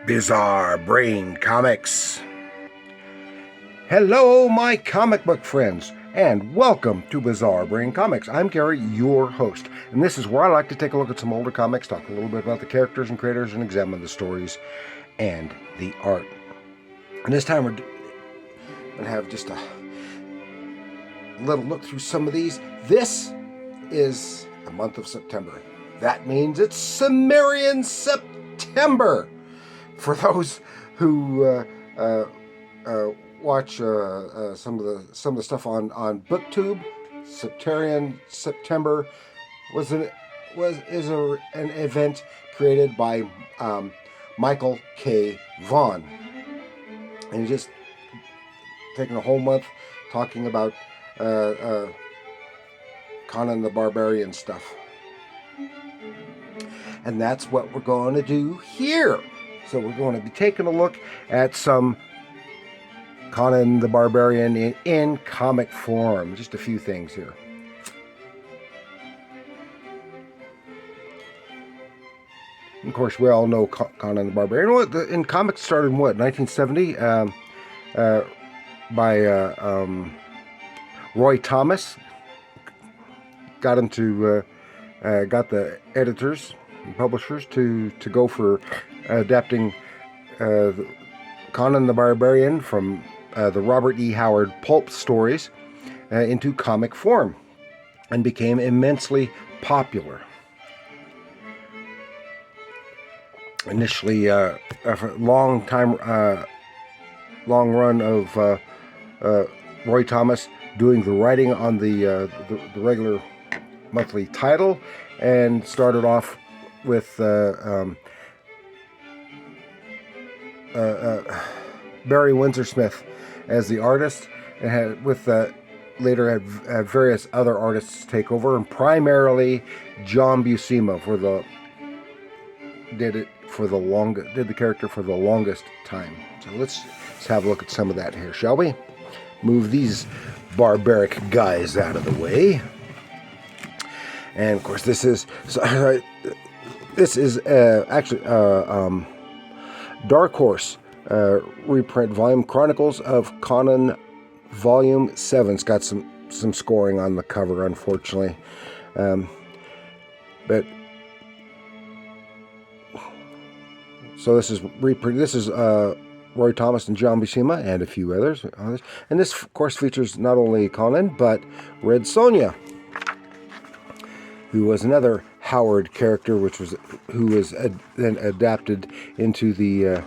Bizarre Brain Comics. Hello, my comic book friends, and welcome to Bizarre Brain Comics. I'm Gary, your host, and this is where I like to take a look at some older comics, talk a little bit about the characters and creators, and examine the stories and the art. And this time we're going to have just a little look through some of these. This is the month of September. That means it's Cimmerian September. For those who watch some of the stuff on BookTube, Cimmerian September is an event created by Michael K. Vaughan, and he's just taking a whole month talking about Conan the Barbarian stuff, and that's what we're going to do here. So we're going to be taking a look at some Conan the Barbarian in comic form. Just a few things here. Of course, we all know Conan the Barbarian. In comics started in what, 1970? By Roy Thomas. Got him to got the editors and publishers to go for adapting Conan the Barbarian from the Robert E. Howard pulp stories into comic form, and became immensely popular. Initially, a long run of Roy Thomas doing the writing on the regular monthly title, and started off with Barry Windsor-Smith as the artist, and later had various other artists take over, and primarily John Buscema did the character for the longest time. So let's have a look at some of that here, shall we? Move these barbaric guys out of the way. And of course, this is actually Dark Horse reprint volume, Chronicles of Conan Volume 7. It's got some scoring on the cover, unfortunately. But so this is reprint. This is Roy Thomas and John Buscema and a few others. And this, of course, features not only Conan but Red Sonja, who was another Howard character, who was then adapted into the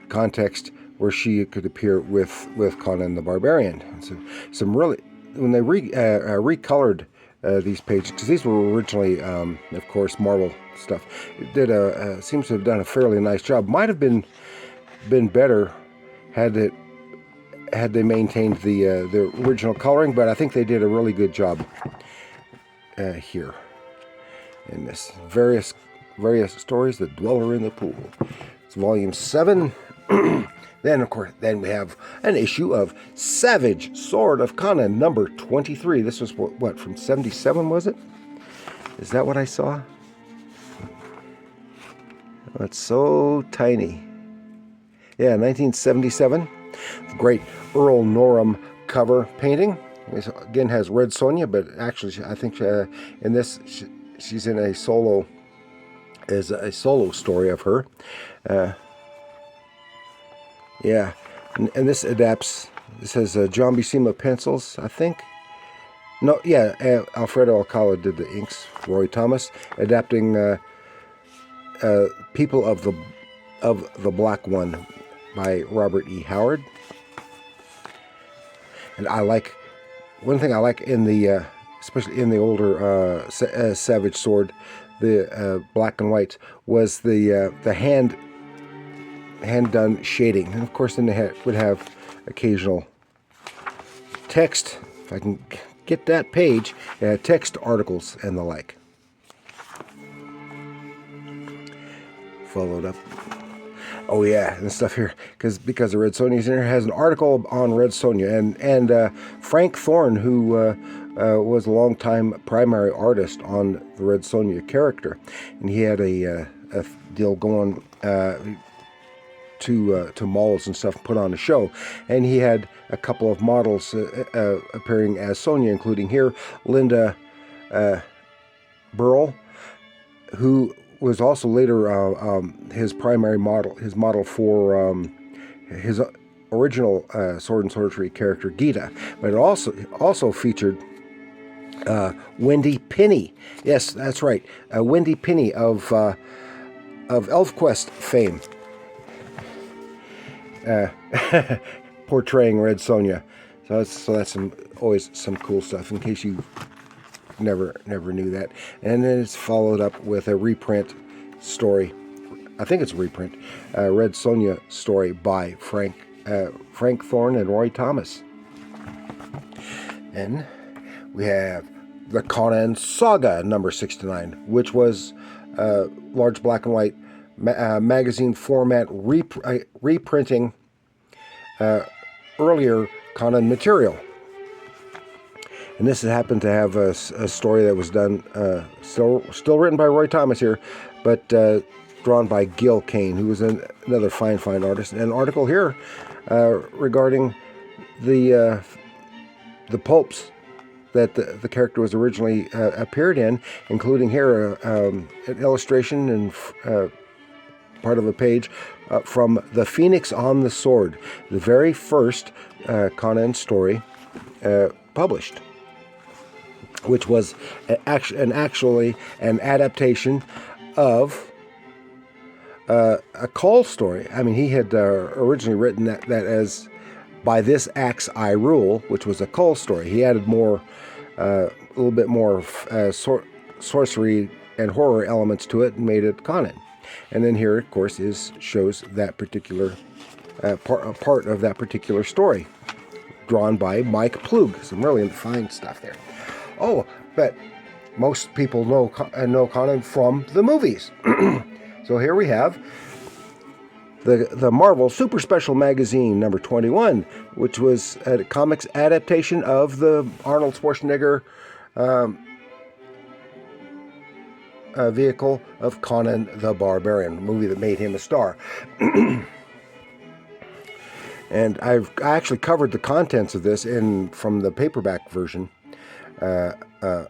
context where she could appear with Conan the Barbarian. So some really, when they recolored these pages, because these were originally, of course, Marvel stuff, it did seems to have done a fairly nice job. Might have been better had they maintained the original coloring, but I think they did a really good job here in this various stories. The Dweller in the Pool. It's volume 7. Then we have an issue of Savage Sword of Conan, number 23. This was what from 77, was it? Is that what I saw? Oh, it's so tiny. Yeah, 1977. Great Earl Norham cover painting. This again has Red Sonja, but actually I think in this she's in a solo story of her. Yeah, and this adapts. This has John Buscema pencils, I think. No, yeah, Alfredo Alcala did the inks. Roy Thomas adapting People of the Black One by Robert E. Howard. And one thing I like in the especially in the older Savage Sword, the black and white, was the hand done shading, and of course then they would have occasional text, if I can get that page, text articles and the like. Followed up. Oh yeah, and stuff here because the Red Sonja's in here, has an article on Red Sonja, and Frank Thorne, who was a long-time primary artist on the Red Sonja character, and he had a deal going to malls and stuff, put on a show, and he had a couple of models appearing as Sonia, including here Linda Burrell, who was also later his primary model, his model for his original sword and sorcery character Gita, but it also featured Wendy Pinney. Yes, that's right, Wendy Pinney of ElfQuest fame, portraying Red Sonja. So that's always some cool stuff. In case you never knew that. And then it's followed up with a reprint story. I think it's a reprint, Red Sonja story by Frank Thorne and Roy Thomas. And we have the Conan Saga number 69, which was large black and white magazine format reprinting earlier Conan material. And this happened to have a story that was done, still written by Roy Thomas here, but drawn by Gil Kane, who was another fine artist. And an article here regarding the pulps that the character was originally appeared in, including here an illustration and part of a page from The Phoenix on the Sword, the very first Conan story published, which was actually an adaptation of a Call story. I mean, he had originally written that as By This Axe I Rule, which was a Call story. He added a little bit more sorcery and horror elements to it and made it Conan. And then here, of course, shows that particular part of that particular story, drawn by Mike Plug. Some really fine stuff there. Oh, but most people know Conan from the movies. So here we have the Marvel Super Special Magazine number 21, which was a comics adaptation of the Arnold Schwarzenegger vehicle of Conan the Barbarian, the movie that made him a star. And I actually covered the contents of this from the paperback version, the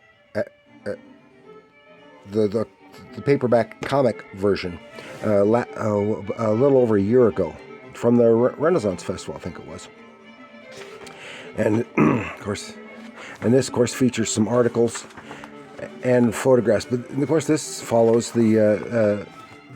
paperback comic version, a little over a year ago, from the Renaissance Festival, I think it was. And this of course features some articles and photographs, but of course this follows the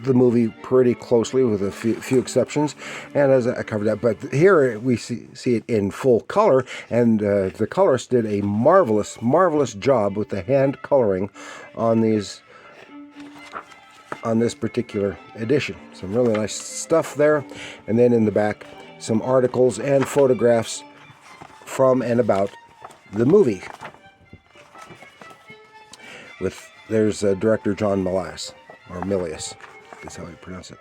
movie pretty closely, with a few exceptions, and as I covered that. But here we see it in full color, and the colorist did a marvelous job with the hand coloring on this particular edition. Some really nice stuff there. And then in the back, some articles and photographs from and about the movie. There's director John Milius, or Milius, is how you pronounce it.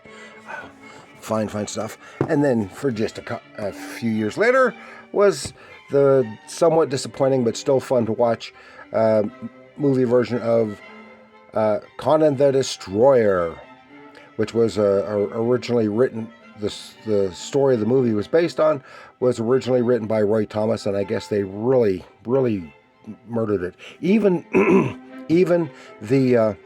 Fine stuff. And then for just a few years later was the somewhat disappointing but still fun to watch movie version of Conan the Destroyer, which was originally written. The story the movie was based on was originally written by Roy Thomas, and I guess they really murdered it. Even the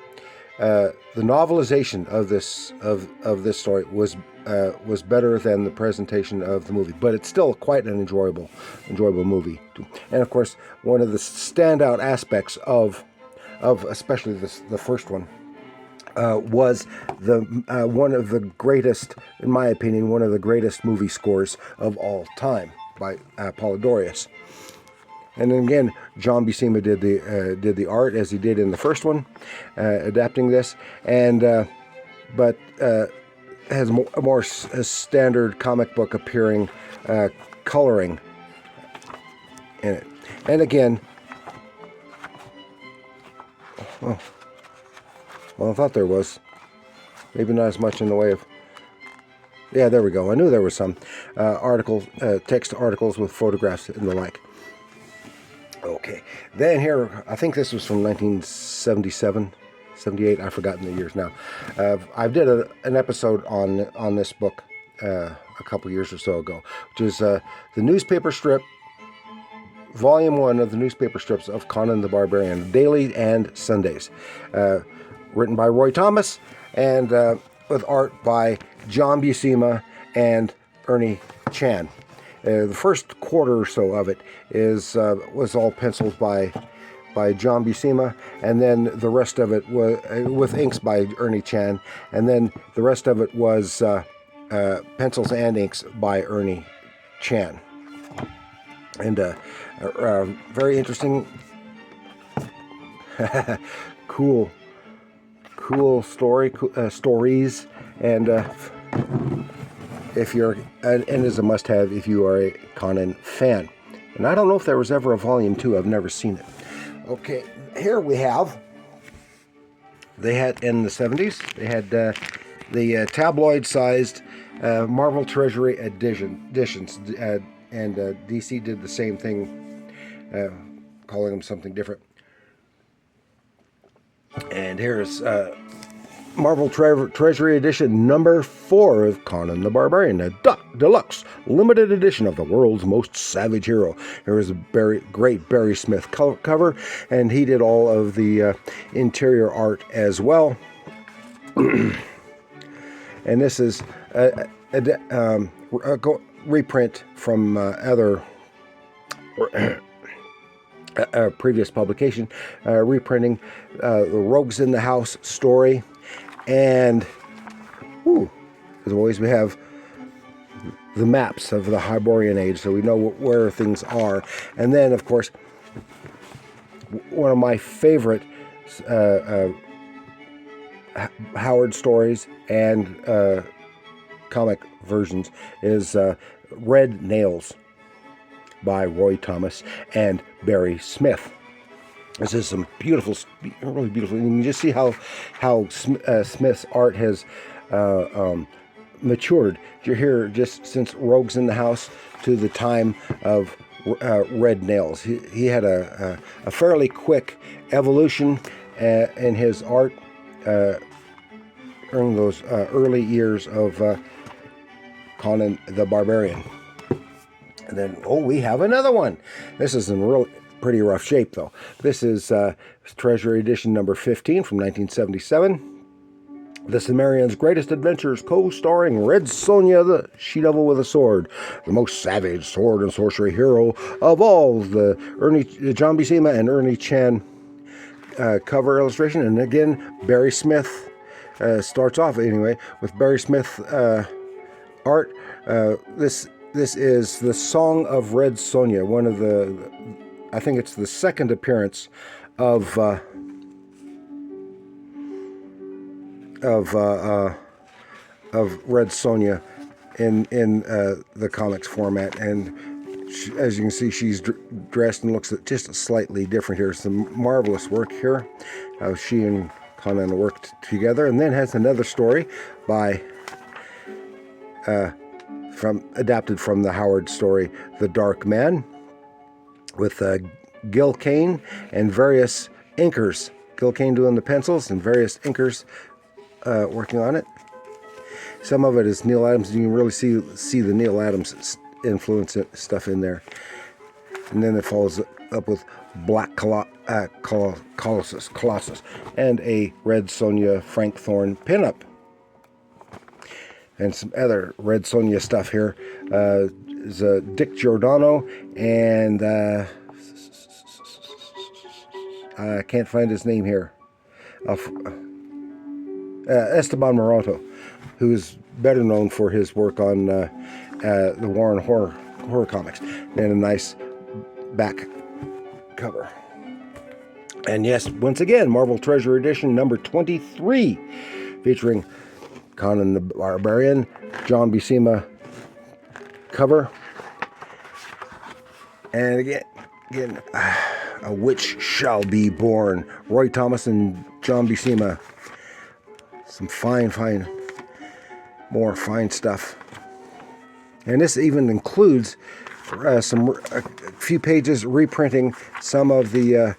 novelization of this story was better than the presentation of the movie, but it's still quite an enjoyable movie. And of course, one of the standout aspects of especially the first one was one of the greatest, in my opinion, one of the greatest movie scores of all time by Polydorius. And then again, John Buscema did the art, as he did in the first one, adapting this, and but has a more standard comic book appearing coloring in it. And again, well, I thought there was. Maybe not as much in the way of... Yeah, there we go. I knew there was some text articles with photographs and the like. Okay. Then here, I think this was from 1977, 78. I've forgotten the years now. I did an episode on this book a couple years or so ago, which is the newspaper strip, Volume 1 of the newspaper strips of Conan the Barbarian, daily and Sundays. Written by Roy Thomas, and with art by John Buscema and Ernie Chan. The first quarter or so of it was all penciled by John Buscema, and then the rest of it was with inks by Ernie Chan, and then the rest of it was pencils and inks by Ernie Chan. And very interesting, cool stories, and if you're, and is a must-have if you are a Conan fan. And I don't know if there was ever a volume 2. I've never seen it. Okay, here we have. They had in the 70s. They had the tabloid-sized Marvel Treasury editions. And DC did the same thing, calling them something different. And here's Marvel Treasury Edition number 4 of Conan the Barbarian, a deluxe limited edition of the world's most savage hero. Here is a great Barry Smith cover, and he did all of the interior art as well. And this is a reprint from other previous publication, reprinting the Rogues in the House story. And as always, we have the maps of the Hyborian Age, so we know where things are. And then, of course, one of my favorite Howard stories and comic versions is Red Nails by Roy Thomas and Barry Smith. This is some beautiful, really beautiful. You can just see how Smith's art has matured. You're here just since Rogues in the House to the time of Red Nails. He had a fairly quick evolution in his art during those early years of Conan the Barbarian. And then, we have another one. This is in real pretty rough shape, though. This is Treasury Edition number 15 from 1977. The Cimmerian's Greatest Adventures, co-starring Red Sonja, the she-devil with a sword, the most savage sword and sorcery hero of all. The John Buscema and Ernie Chan cover illustration, and again Barry Smith starts off anyway with Barry Smith art. This is the Song of Red Sonja, one of I think it's the second appearance of Red Sonja in the comics format, and as you can see, she's dressed and looks just slightly different here. Some marvelous work here, how she and Conan worked together, and then has another story by adapted from the Howard story, The Dark Man, with Gil Kane and various inkers. Gil Kane doing the pencils and various inkers working on it. Some of it is Neil Adams. You can really see the Neil Adams influence stuff in there. And then it follows up with Black Colossus and a Red Sonja Frank Thorne pinup. And some other Red Sonja stuff here. Is Dick Giordano and I can't find his name here. Esteban Maroto, who is better known for his work on the Warren horror comics, and a nice back cover. And yes, once again, Marvel Treasure Edition number 23, featuring Conan the Barbarian, John Buscema cover. And again, A Witch Shall Be Born, Roy Thomas and John Buscema. Some more fine stuff. And this even includes a few pages reprinting some of the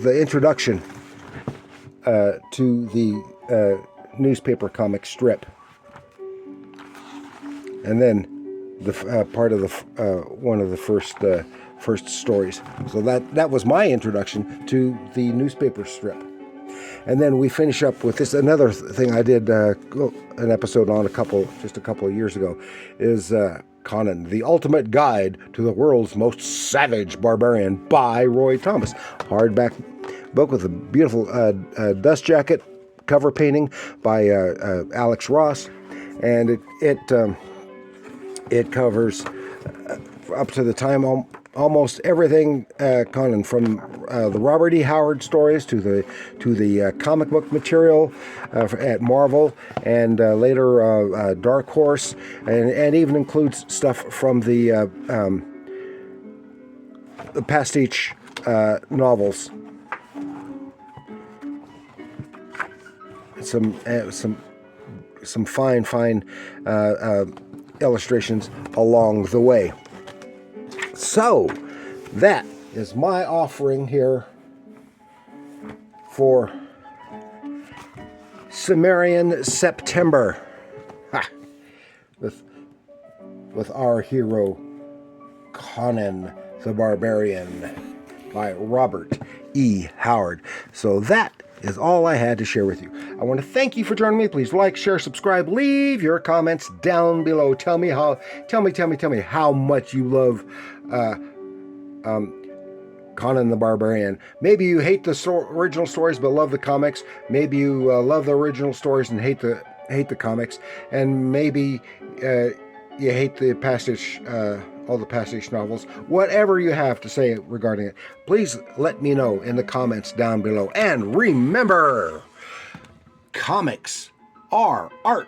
introduction to the newspaper comic strip. And then the part of the one of the first stories. So that was my introduction to the newspaper strip. And then we finish up with this. Another thing I did an episode on just a couple of years ago is Conan, the Ultimate Guide to the World's Most Savage Barbarian by Roy Thomas. Hardback book with a beautiful dust jacket cover painting by Alex Ross, and it covers up to the time almost everything Conan, from the Robert E. Howard stories to the comic book material at Marvel, and later Dark Horse, and even includes stuff from the pastiche novels. Some fine illustrations along the way. So that is my offering here for Cimmerian September, with our hero Conan the Barbarian by Robert E. Howard. So that is all I had to share with you. I want to thank you for joining me. Please like, share, subscribe, leave your comments down below. Tell me how much you love Conan the Barbarian. Maybe you hate the original stories but love the comics. Maybe you love the original stories and hate the comics. And maybe you hate the pastiche, all the pastiche novels. Whatever you have to say regarding it, please let me know in the comments down below. And remember, comics are art.